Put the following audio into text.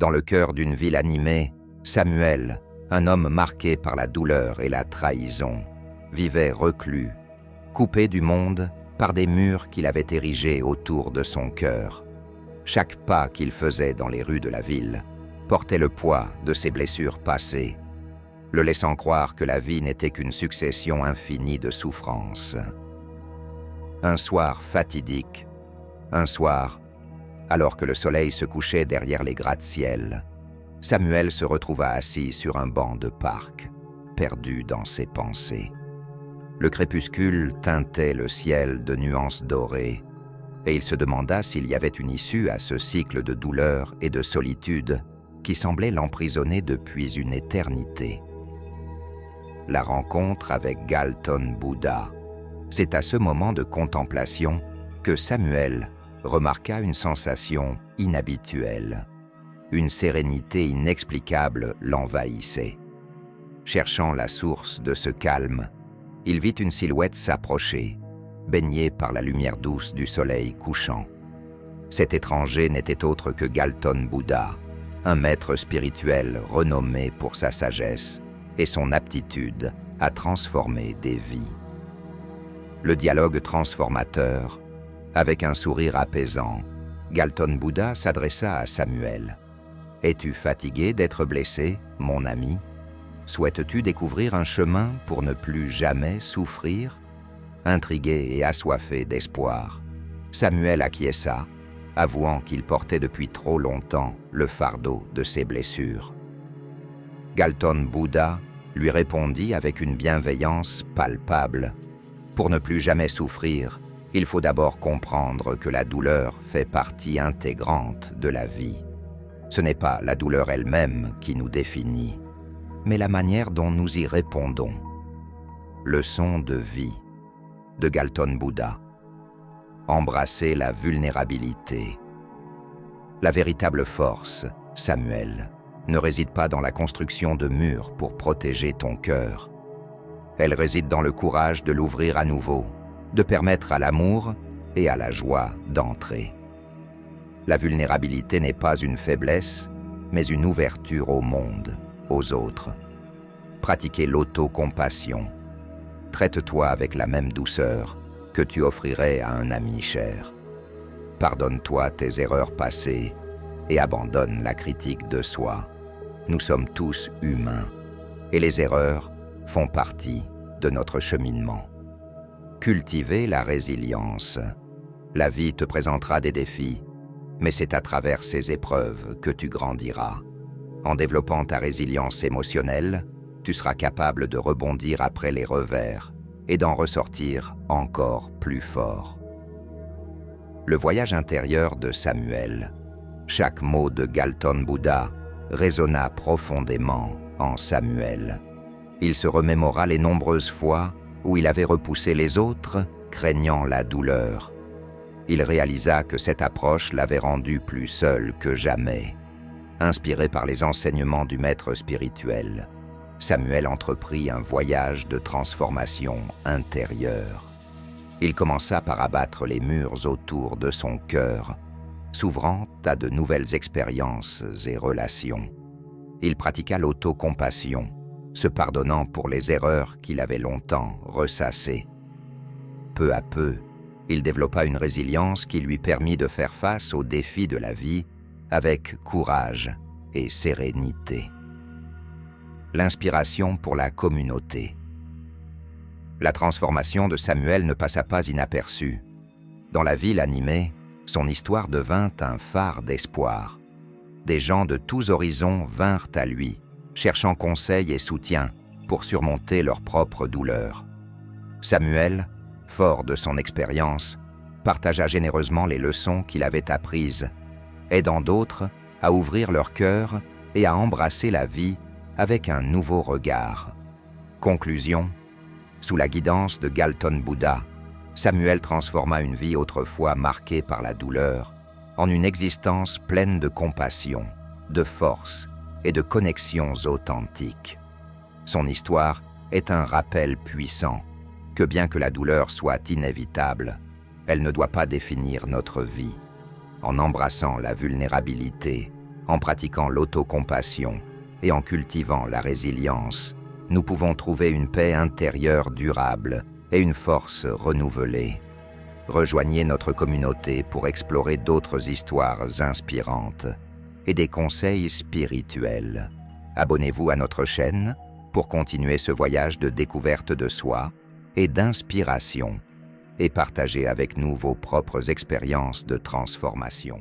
Dans le cœur d'une ville animée, Samuel, un homme marqué par la douleur et la trahison, vivait reclus, coupé du monde par des murs qu'il avait érigés autour de son cœur. Chaque pas qu'il faisait dans les rues de la ville portait le poids de ses blessures passées, le laissant croire que la vie n'était qu'une succession infinie de souffrances. Un soir fatidique, un soir, alors que le soleil se couchait derrière les gratte-ciel, Samuel se retrouva assis sur un banc de parc, perdu dans ses pensées. Le crépuscule teintait le ciel de nuances dorées, et il se demanda s'il y avait une issue à ce cycle de douleur et de solitude qui semblait l'emprisonner depuis une éternité. La rencontre avec Galton Buddha. C'est à ce moment de contemplation que Samuel remarqua une sensation inhabituelle. Une sérénité inexplicable l'envahissait. Cherchant la source de ce calme, il vit une silhouette s'approcher, baignée par la lumière douce du soleil couchant. Cet étranger n'était autre que Galton Buddha, un maître spirituel renommé pour sa sagesse et son aptitude à transformer des vies. Le dialogue transformateur, avec un sourire apaisant, Galton Buddha s'adressa à Samuel. « Es-tu fatigué d'être blessé, mon ami? Souhaites-tu découvrir un chemin pour ne plus jamais souffrir ?» Intrigué et assoiffé d'espoir, Samuel acquiesça, avouant qu'il portait depuis trop longtemps le fardeau de ses blessures. Galton Buddha lui répondit avec une bienveillance palpable. « Pour ne plus jamais souffrir, il faut d'abord comprendre que la douleur fait partie intégrante de la vie. Ce n'est pas la douleur elle-même qui nous définit, mais la manière dont nous y répondons. » Leçon de vie de Galton Buddha. Embrasser la vulnérabilité. La véritable force, Samuel, ne réside pas dans la construction de murs pour protéger ton cœur. Elle réside dans le courage de l'ouvrir à nouveau, de permettre à l'amour et à la joie d'entrer. La vulnérabilité n'est pas une faiblesse, mais une ouverture au monde, aux autres. Pratiquer l'autocompassion. Traite-toi avec la même douceur que tu offrirais à un ami cher. Pardonne-toi tes erreurs passées et abandonne la critique de soi. Nous sommes tous humains et les erreurs font partie de notre cheminement. Cultiver la résilience. La vie te présentera des défis, mais c'est à travers ces épreuves que tu grandiras. En développant ta résilience émotionnelle, tu seras capable de rebondir après les revers et d'en ressortir encore plus fort. Le voyage intérieur de Samuel. Chaque mot de Galton Buddha résonna profondément en Samuel. Il se remémora les nombreuses fois où il avait repoussé les autres, craignant la douleur. Il réalisa que cette approche l'avait rendu plus seul que jamais. Inspiré par les enseignements du maître spirituel, Samuel entreprit un voyage de transformation intérieure. Il commença par abattre les murs autour de son cœur, s'ouvrant à de nouvelles expériences et relations. Il pratiqua l'autocompassion, se pardonnant pour les erreurs qu'il avait longtemps ressassées. Peu à peu, il développa une résilience qui lui permit de faire face aux défis de la vie avec courage et sérénité. L'inspiration pour la communauté. La transformation de Samuel ne passa pas inaperçue. Dans la ville animée, son histoire devint un phare d'espoir. Des gens de tous horizons vinrent à lui, cherchant conseil et soutien pour surmonter leurs propres douleurs. Samuel, fort de son expérience, partagea généreusement les leçons qu'il avait apprises, aidant d'autres à ouvrir leur cœur et à embrasser la vie avec un nouveau regard. Conclusion, sous la guidance de Galton Buddha, Samuel transforma une vie autrefois marquée par la douleur en une existence pleine de compassion, de force et de connexions authentiques. Son histoire est un rappel puissant que bien que la douleur soit inévitable, elle ne doit pas définir notre vie. En embrassant la vulnérabilité, En pratiquant l'autocompassion et en cultivant la résilience, nous pouvons trouver une paix intérieure durable et une force renouvelée. Rejoignez notre communauté pour explorer d'autres histoires inspirantes et des conseils spirituels. Abonnez-vous à notre chaîne pour continuer ce voyage de découverte de soi et d'inspiration et partagez avec nous vos propres expériences de transformation.